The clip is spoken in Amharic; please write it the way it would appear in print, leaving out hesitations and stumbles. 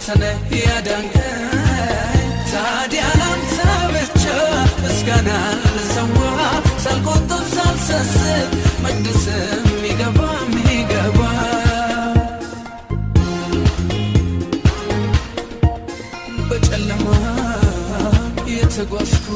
አንተነህ ያዳንከኝ ታዲያ ላንተ ብቻ ምስጋና ልሰዋ ሳልቆጥብ ሳልሰስት መቅደስም ሚገባ በጨለማ የተጓዝኩ